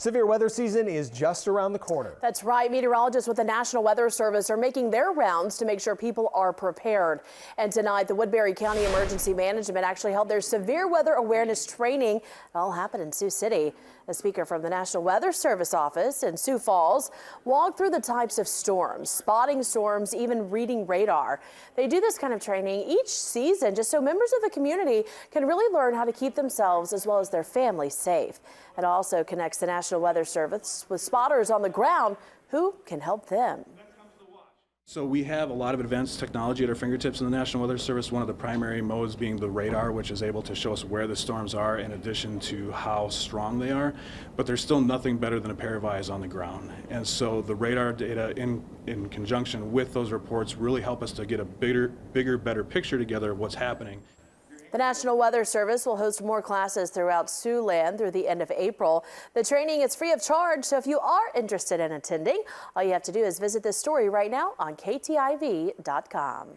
Severe weather season is just around the corner. That's right. Meteorologists with the National Weather Service are making their rounds to make sure people are prepared. And tonight, the Woodbury County Emergency Management actually held their severe weather awareness training. It all happened in Sioux City. A speaker from the National Weather Service office in Sioux Falls walked through the types of storms, spotting storms, even reading radar. They do this kind of training each season just so members of the community can really learn how to keep themselves as well as their families safe. It also connects the National Weather Service with spotters on the ground who can help them. So we have a lot of advanced technology at our fingertips in the National Weather Service, one of the primary modes being the radar, which is able to show us where the storms are in addition to how strong they are. But there's still nothing better than a pair of eyes on the ground. And so the radar data in conjunction with those reports really help us to get a bigger, better picture together of what's happening. The National Weather Service will host more classes throughout Siouxland through the end of April. The training is free of charge, so if you are interested in attending, all you have to do is visit this story right now on KTIV.com.